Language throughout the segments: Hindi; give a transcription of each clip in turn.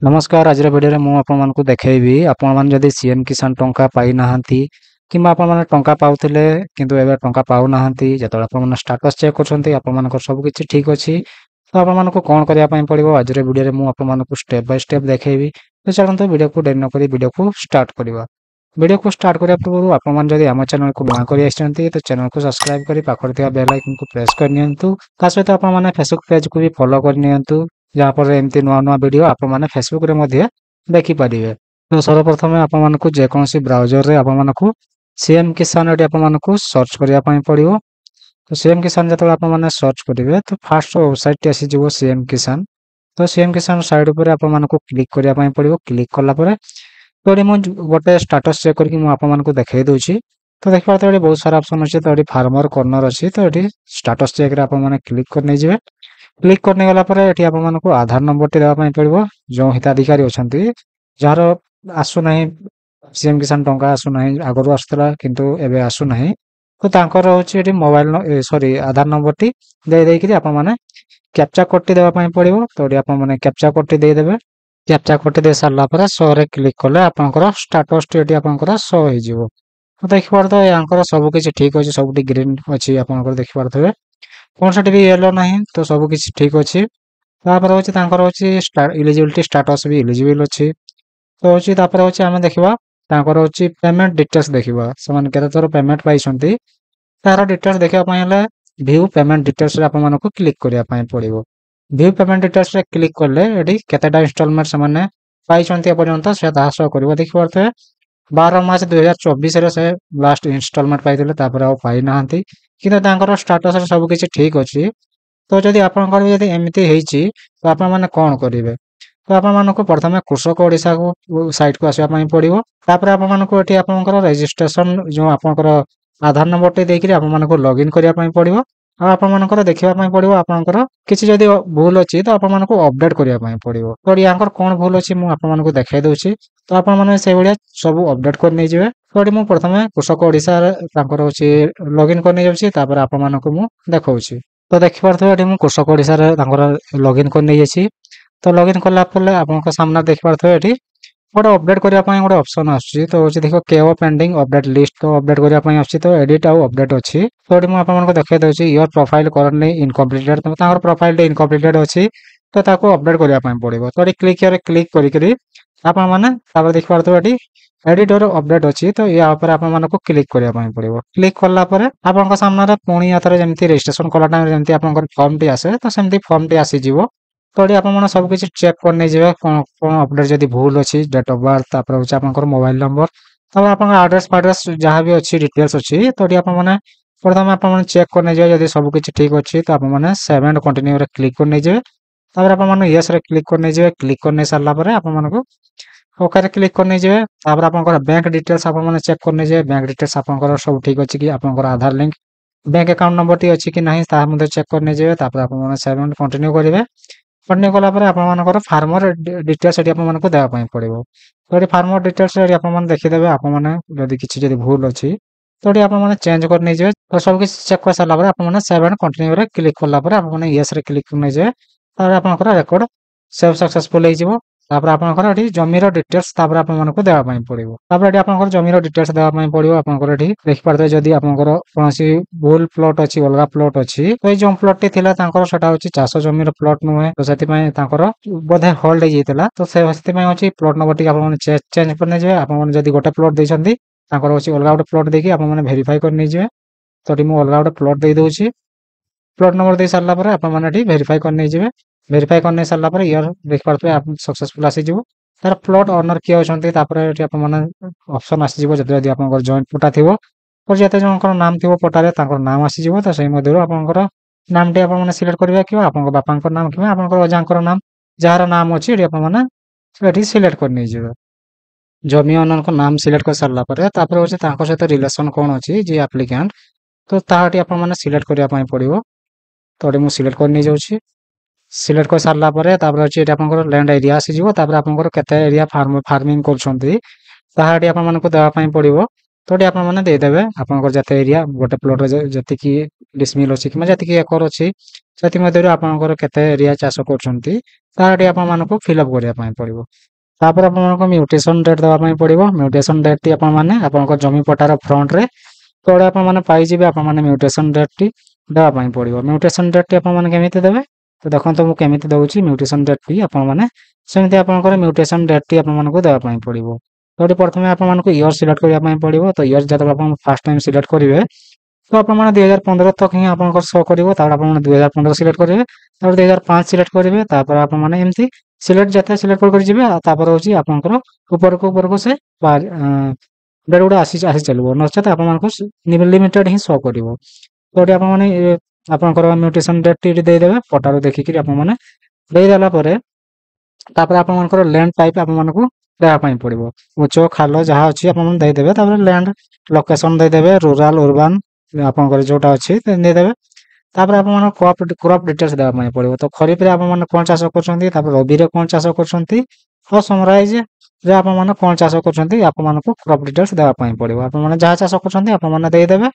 नमस्कार आज भिडियो मु आपको देखैबी आपण मैंने जदि सीएम किसान टंका पाई नाहंती किंबा आपण मैंने टंका पाउथिले किंतु एबे टंका पाउ नाहंती जतले आपण मैंने स्टेटस चेक करछंती आपण मानकर सब किछि ठीक अछि तो आपण मानको कोन करिया पई पड़िबो आज भिडियो मु आपण मानको स्टेप बाय स्टेप देखैबी तो चलंतु वीडियो को देर न करी वीडियो को स्टार्ट करबा। वीडियो को स्टार्ट करिया पूर्व आपण मान जदि हम चैनल को नुआ करि आछंती तो चैनल को सब्सक्राइब करी पाखर थिया बेल आइकन को प्रेस कर नियंतु ता सहित आपण माने फेसबुक पेज को भी फॉलो कर नियंतु जहाँ पर एमती नुआ नुआ वीडियो आपण माने फेसबुक रे मध्ये देखि पारिबे। तो सर्वप्रथम आपण मानको जे कोनसी ब्राउजर रे आपण मानको सीएम किसान एटी आपण मानको सर्च करिया पई पड़िबो। तो सीएम किसान जतले आपण माने सर्च करिवे तो फर्स्ट वेबसाइट टी आसी जिवो सीएम किसान। तो सीएम किसान साइड ऊपर आपण मानको क्लिक करिया पई पड़िबो। क्लिक करला परे तो मु गोटे स्टेटस चेक करके मु आपण मानको देखाई दोछि। तो देखबा तो बहुत सारा ऑप्शन अछि तो फार्मर कॉर्नर अछि तो एटी स्टेटस चेक रे आपण माने क्लिक कर नै जिवे। क्लिक करने गला पर एटी आपण मानको आधार नंबर टी देबा पई पड़िबो जो हिताधिकारी अछंती जार आसु नाही सीएम किसान टंका आसु नाही आगरु आस्तला किंतु एबे आसु नाही तो तांकर होछि एटी मोबाइल सॉरी आधार नंबर टी दे देई कि आपण माने कैप्चा कोड टी देबा पई पड़िबो। तो एटी आपण माने कैप्चा कोड टी दे देबे। कैप्चा कोड टी दे सारला पर शो रे क्लिक करले आपनकर स्टेटस टी एटी आपनकर शो होई जिवो। तो देखि पार तो यांकर सब किछि ठीक अछि सबटी ग्रीन अछि आपनकर देखि पारथबे कोन सेठी भी येलो नाही तो सब किछि ठीक अछि। तापर होछि तांकर होछि एलिजिबिलिटी स्टेटस भी एलिजिबल अछि। तो होछि तापर होछि हमें देखिबा तांकर होछि पेमेंट डिटेल्स देखिबा समान केते थोर पेमेंट पाइसंती तार डिटेल्स देखिबा पय हले व्यू पेमेंट डिटेल्स रे आपण मानको क्लिक करिया पय पड़िबो। व्यू पेमेंट डिटेल्स रे क्लिक करले एडी केतेटा इंस्टॉलमेंट समान पाइसंती पर्यंत से दास करबो देखि परथे 12 मार्च 2024 रे से लास्ट इंस्टॉलमेंट पाइथिले तापर आ पाइ नाहंती किंतु तांकर स्टेटस रे सब किछि ठीक अछि। तो जदि आपनकर जदि एमिति हेइछि तो आपण माने कोन करिवे तो आपण मानको प्रथमे कृषक ओडिसा को साइट को आसीबा पई पड़िबो। तापर आपण मानको एठी आपनकर रजिस्ट्रेशन जो आपनकर आधार नंबर टे देकि आपण मानको लॉगिन करिया पई पड़िबो। आ आपण मानको देखिबा पई पड़िबो आपनकर किछि जदि भूल अछि तो आपण मानको अपडेट करिया पई पड़िबो। तो यांकर कोन भूल अछि मु आपण मानको देखाइ दोछि तो आपण माने से भलिया सब अपडेट कर नै जिवे। तो मु प्रथमे कृषक ओडिसा रे तांकर होछि लॉगिन कर नै जाउछि तापर आपण मानको मु देखाउछि। तो देखि पारथबे एठी मु कृषक ओडिसा रे तांकर लॉगिन कर नै जाछि। तो लॉगिन करला पले आपनका सामना देखि पारथबे एठी गोटे अपडेट करिया पई गोटे ऑप्शन आछि। तो होछि देखो केओ पेंडिंग अपडेट लिस्ट तो अपडेट करिया पई आछि तो एडिट आउ अपडेट अछि। तो एठी मु आपण मानको देखाइ दोछि योर प्रोफाइल करंटली इनकम्प्लीटेड तो तांकर प्रोफाइल टे इनकम्प्लीटेड अछि तो ताको अपडेट करिया पई पड़िबो। तो एठी क्लिक करे क्लिक करि करि आपण माने तापर देखि पारथबे एठी एडिटर अपडेट अछि तो या ऊपर आपण मानको क्लिक करिया पई पड़िबो। क्लिक करला परे आपनका सामना रे पुणी यातरे जेमति रजिस्ट्रेशन कला टाइम जेमति आपनकर फॉर्म टी आसे तो सेमति फॉर्म टी आसी जिवो। तो एठी आपण माने सब किछि चेक कर नै जिवे कोन कोन अपडेट जदि भूल अछि डेट ऑफ बर्थ तापर होछि आपनकर मोबाइल नंबर तापर आपनकर एड्रेस फाड्रेस जहां भी अछि डिटेल्स अछि तो एठी आपण माने प्रथम आपण माने चेक कर नै जिवे जदि सब किछि ठीक अछि तो आपण माने सेव एंड कंटिन्यू रे क्लिक कर नै जिवे। तापर आपण माने यस रे क्लिक कर नै जिवे। क्लिक कर नै सारला परे आपण मानको ओके रे क्लिक कर नै जिवे। तापर आपनकर बैंक डिटेल्स आपण माने चेक कर नै जिवे बैंक डिटेल्स आपनकर सब ठीक अछि कि आपनकर Aadhaar link bank account number टी अछि कि नाही ता मध्ये चेक कर नै जिवे। तापर आपण माने सेव एंड कंटिन्यू करिवे। कंटिन्यू कला परे आपण मानकर फार्मर डिटेल्स एटी आपण मानको देबा पई पड़िबो। तो एटी फार्मर डिटेल्स एटी आपण माने देखि देबे आपण माने जदि किछि जदि भूल अछि तो एटी आपण माने चेंज कर नै जिवे। तो सब किछि चेक कर सारला परे आपण माने सेव एंड कंटिन्यू रे क्लिक करला परे आपण माने यस रे क्लिक कर नै जिवे। तापर आपनकर रेकॉर्ड सेव सक्सेसफुल होई जिवो। तापर आपनकर एटी जमीर डिटेल्स तापर आपण मानको देबा पई पड़िबो। तापर एटी आपनकर जमीर डिटेल्स देबा पई पड़िबो। आपनकर एटी देखि पारते जदि आपनकर कोनोसी भूल प्लॉट अछि अलगा प्लॉट अछि तो ए जो प्लॉट टी थिला तांकर सेटा होछि चाष जमीर प्लॉट नुहे तो सेति पई तांकर बोधे होल्ड हे जेतला तो से सेति पई होछि प्लॉट नंबर टी आपण माने चेंज कर नै जिवे। आपण माने जदि गोटे प्लॉट दैछंती तांकर होछि अलगा गोटे प्लॉट देखि आपण माने वेरीफाई कर नै जिवे। तो एटी मु अलगा गोटे प्लॉट दे दोछि। प्लॉट नंबर दे सारला परे आपण माने एटी वेरीफाई कर नै जिवे। वेरीफाई कर नै सारला परे यार देखि पारथबे आप सक्सेसफुल आसी जिवो। तार प्लॉट ओनर किए अछंती तापर एटी आपण माने ऑप्शन आसी जिवो जदि आपनकर जॉइंट पटा थिवो और जेते जनकर नाम थिवो पटारे तांकर नाम आसी जिवो। तो सेहि मध्यरो आपनकर नाम टी आपण माने सिलेक्ट करिवे कि आपनकर बापांकर नाम कि आपनकर अजांकर नाम जार नाम अछि एटी आपण माने एटी सिलेक्ट कर नै जिवे। जमी ओनर को नाम सिलेक्ट कर सारला परे तापर होछि तांकर सहित रिलेशन कोन अछि जे एप्लीकेंट तो ताहाटी आपण माने सिलेक्ट करिया पई पड़िबो। तो एटी मु सिलेक्ट कर नै जाउछि। सिलेक्ट कर सारला परे तापर होछि एटी आपनकर लैंड एरिया आसी जिवो। तापर आपनकर केते एरिया फार्मिंग करछंती ताहाटी आपण मानको देबा पई पड़िबो। ତ ଏଠି ଆପଣମାନେ ଦେଇଦେବେ ଆପଣଙ୍କର ଯେତେ ଏରିଆ ଗୋଟେ ପ୍ଲଟରେ ଯେତିକି ଡିସମିଲ୍ ଅଛି କିମ୍ବା ଯେତିକି ଏକର ଅଛି ସେଥିମଧ୍ୟରୁ ଆପଣଙ୍କର କେତେ ଏରିଆ ଚାଷ କରୁଛନ୍ତି ତାହା ଏଠି ଆପଣମାନଙ୍କୁ ଫିଲ୍ଅପ୍ କରିବା ପାଇଁ ପଡ଼ିବ। ତାପରେ ଆପଣଙ୍କୁ ମ୍ୟୁଟେସନ୍ ଡେଟ୍ ଦେବା ପାଇଁ ପଡ଼ିବ। ମ୍ୟୁଟେସନ୍ ଡେଟ୍‌ଟି ଆପଣମାନେ ଆପଣଙ୍କ ଜମି ପଟ୍ଟାର ଫ୍ରଣ୍ଟରେ ତଳେ ଆପଣମାନେ ପାଇଯିବେ। ଆପଣମାନେ ମ୍ୟୁଟେସନ୍ ଡେଟ୍‌ଟି ଦେବା ପାଇଁ ପଡ଼ିବ। ମ୍ୟୁଟେସନ୍ ଡେଟ୍‌ଟି ଆପଣମାନେ କେମିତି ଦେବେ? ତ ଦେଖନ୍ତୁ ମୁଁ କେମିତି ଦେଉଛି ମ୍ୟୁଟେସନ୍ ଡେଟ୍‌ଟି ଆପଣମାନେ ସେମିତି ଆପଣଙ୍କର ମ୍ୟୁଟେସନ୍ ଡେଟ୍‌ଟି ଆପଣମାନଙ୍କୁ ଦେବା ପାଇଁ ପଡ଼ିବ। ତ ଏଠି ପ୍ରଥମେ ଆପଣମାନଙ୍କୁ ଇୟର୍ ସିଲେକ୍ଟ କରିବା ପାଇଁ ପଡ଼ିବ। ତ ଇୟର୍ ଯେତେବେଳେ ଆପଣ ଫାର୍ଷ୍ଟ ଟାଇମ୍ ସିଲେକ୍ଟ କରିବେ ତ ଆପଣମାନେ 2015 ତକ ହିଁ ଆପଣଙ୍କର ଶୋ କରିବ। ତାପରେ ଆପଣମାନେ 2015 ସିଲେକ୍ଟ କରିବେ। ତାପରେ 2005 ସିଲେକ୍ଟ କରିବେ। ତାପରେ ଆପଣମାନେ ଏମିତି ସିଲେକ୍ଟ ଯେତେ ସିଲେକ୍ଟ କରି ଯିବେ ତାପରେ ହେଉଛି ଆପଣଙ୍କର ଉପରକୁ ସେ ଡେଟ୍ ଗୁଡ଼ା ଆସି ଚାଲିବ। ନଚେତ୍ ଆପଣମାନଙ୍କୁ ଲିମିଟେଡ୍ ହିଁ ଶୋ କରିବ। ତ ଏଠି ଆପଣମାନେ ଆପଣଙ୍କର ମ୍ୟୁଟେସନ୍ ଡେଟ୍‌ଟି ଏଠି ଦେଇଦେବେ ପଟାରୁ ଦେଖିକିରି ଆପଣମାନେ ଦେଇଦେଲା ପରେ ତାପରେ ଆପଣମାନଙ୍କର ଲ୍ୟାଣ୍ଡ ଟାଇପ୍ ଆପଣମାନଙ୍କୁ ଦେବା ପାଇଁ ପଡ଼ିବ। ଉଚ୍ଚ ଖାଲ ଯାହା ଅଛି ଆପଣମାନେ ଦେଇଦେବେ। ତାପରେ ଲ୍ୟାଣ୍ଡ ଲୋକେସନ୍ ଦେଇଦେବେ ରୁରାଲ୍ ଉର୍ବାନ୍ ଆପଣଙ୍କର ଯୋଉଟା ଅଛି ଦେଇଦେବେ। ତାପରେ ଆପଣମାନଙ୍କୁ କ୍ରପ୍ ଡିଟେଲ୍ସ ଦେବା ପାଇଁ ପଡ଼ିବ। ତ ଖରିଫରେ ଆପଣମାନେ କ'ଣ ଚାଷ କରୁଛନ୍ତି, ତାପରେ ରବିରେ କ'ଣ ଚାଷ କରୁଛନ୍ତି ଆଉ ସମରାଇଜ୍‌ରେ ଆପଣମାନେ କ'ଣ ଚାଷ କରୁଛନ୍ତି ଆପଣମାନଙ୍କୁ କ୍ରପ୍ ଡିଟେଲ୍ସ ଦେବା ପାଇଁ ପଡ଼ିବ। ଆପଣମାନେ ଯାହା ଚାଷ କରୁଛନ୍ତି ଆପଣମାନେ ଦେଇଦେବେ।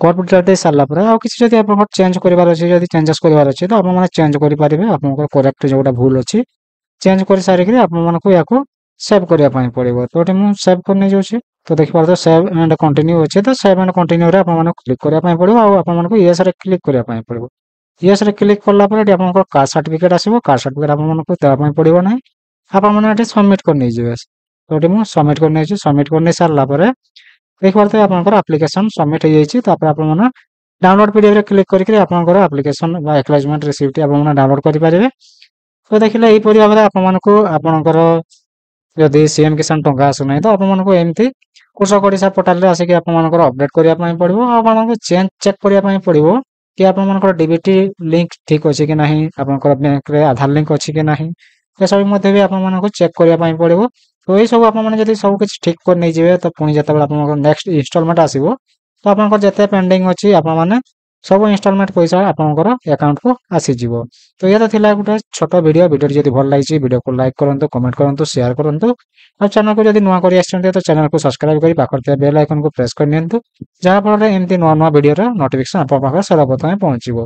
କ୍ରପ୍ ଡିଟେଲ୍ସ ଦେଇ ସାରିଲା ପରେ ଆଉ କିଛି ଯଦି ଆପଣଙ୍କର ଚେଞ୍ଜ କରିବାର ଅଛି, ଯଦି ଚେଞ୍ଜେସ୍ କରିବାର ଅଛି ତ ଆପଣମାନେ ଚେଞ୍ଜ କରିପାରିବେ। ଆପଣଙ୍କର କରେକ୍ଟ ଯୋଉଟା ଭୁଲ ଅଛି ଚେଞ୍ଜ କରିସାରିକିରି ଆପଣମାନଙ୍କୁ ୟାକୁ ସେଭ୍ କରିବା ପାଇଁ ପଡ଼ିବ। ତ ଏଠି ମୁଁ ସେଭ୍ କରି ନେଇଯାଉଛି। ତ ଦେଖିପାରୁଥିବେ ସେଭ୍ ଆଣ୍ଡ କଣ୍ଟିନ୍ୟୁ ଅଛି। ତ ସେଭ୍ ଆଣ୍ଡ କଣ୍ଟିନ୍ୟୁରେ ଆପଣମାନଙ୍କୁ କ୍ଲିକ୍ କରିବା ପାଇଁ ପଡ଼ିବ ଆଉ ଆପଣମାନଙ୍କୁ ୟେସ୍‌ରେ କ୍ଲିକ୍ କରିବା ପାଇଁ ପଡ଼ିବ। ୟେସ୍‌ରେ କ୍ଲିକ୍ କଲା ପରେ ଏଠି ଆପଣଙ୍କର କାଷ୍ଟ ସାର୍ଟିଫିକେଟ୍ ଆସିବ। କାଷ୍ଟ ସାର୍ଟିଫିକେଟ୍ ଆପଣମାନଙ୍କୁ ଦେବା ପାଇଁ ପଡ଼ିବ ନାହିଁ। ଆପଣମାନେ ଏଠି ସବମିଟ୍ କରି ନେଇଯିବେ। ତ ଏଠି ମୁଁ ସବମିଟ୍ କରି ନେଇଛି। ସବମିଟ୍ କରି ନେଇ ସାରିଲା ପରେ ଦେଖିପାରୁଥିବେ ଆପଣଙ୍କର ଆପ୍ଲିକେସନ୍ ସବମିଟ୍ ହେଇଯାଇଛି। ତାପରେ ଆପଣମାନେ ଡାଉନଲୋଡ୍ ପିଡିଏଫ୍‌ରେ କ୍ଲିକ୍ କରିକିରି ଆପଣଙ୍କର ଆପ୍ଲିକେସନ୍ ବା ଆକ୍ନଲେଜମେଣ୍ଟ ରିସିପ୍ଟଟି ଆପଣମାନେ ଡାଉନଲୋଡ୍ କରିପାରିବେ। ତ ଦେଖିଲେ ଏହିପରି ଭାବରେ ଆପଣମାନଙ୍କୁ ଆପଣଙ୍କର ଯଦି ସିଏମ୍ କିଷାନ ଟଙ୍କା ଆସୁନାହିଁ ତ ଆପଣମାନଙ୍କୁ ଏମିତି କୃଷକ ଓଡ଼ିଶା ପୋର୍ଟାଲରେ ଆସିକି ଆପଣମାନଙ୍କର ଅପଡେଟ୍ କରିବା ପାଇଁ ପଡ଼ିବ। ଆଉ ଆପଣଙ୍କୁ ଚେକ୍ କରିବା ପାଇଁ ପଡ଼ିବ କି ଆପଣମାନଙ୍କର ଡିବିଟି ଲିଙ୍କ୍ ଠିକ୍ ଅଛି କି ନାହିଁ, ଆପଣଙ୍କର ବ୍ୟାଙ୍କରେ ଆଧାର ଲିଙ୍କ୍ ଅଛି କି ନାହିଁ, ଏସବୁ ମଧ୍ୟ ବି ଆପଣମାନଙ୍କୁ ଚେକ୍ କରିବା ପାଇଁ ପଡ଼ିବ। ତ ଏହିସବୁ ଆପଣମାନେ ଯଦି ସବୁ କିଛି ଠିକ୍ କରି ନେଇଯିବେ ତ ପୁଣି ଯେତେବେଳେ ଆପଣଙ୍କର ନେକ୍ସଟ ଇନଷ୍ଟଲମେଣ୍ଟ ଆସିବ ତ ଆପଣଙ୍କର ଯେତେ ପେଣ୍ଡିଂ ଅଛି ଆପଣମାନେ ସବୁ ଇନଷ୍ଟଲମେଣ୍ଟ ପଇସା ଆପଣଙ୍କର ଆକାଉଣ୍ଟକୁ ଆସିଯିବ। ତ ଇଏ ତ ଥିଲା ଗୋଟେ ଛୋଟ ଭିଡ଼ିଓଟି ଯଦି ଭଲ ଲାଗିଛି ଭିଡ଼ିଓକୁ ଲାଇକ୍ କରନ୍ତୁ, କମେଣ୍ଟ କରନ୍ତୁ, ସେୟାର କରନ୍ତୁ। ଆଉ ଚ୍ୟାନେଲକୁ ଯଦି ନୂଆ କରି ଆସିଛନ୍ତି ତ ଚ୍ୟାନେଲକୁ ସବସ୍କ୍ରାଇବ୍ କରି ପାଖରେ ଥିବା ବେଲ୍ ଆଇକନକୁ ପ୍ରେସ୍ କରି ନିଅନ୍ତୁ। ଯାହାଫଳରେ ଏମିତି ନୂଆ ଭିଡ଼ିଓର ନୋଟିଫିକେସନ୍ ଆପଣଙ୍କ ପାଖରେ ସର୍ବପ୍ରଥମେ ପହଞ୍ଚିବ।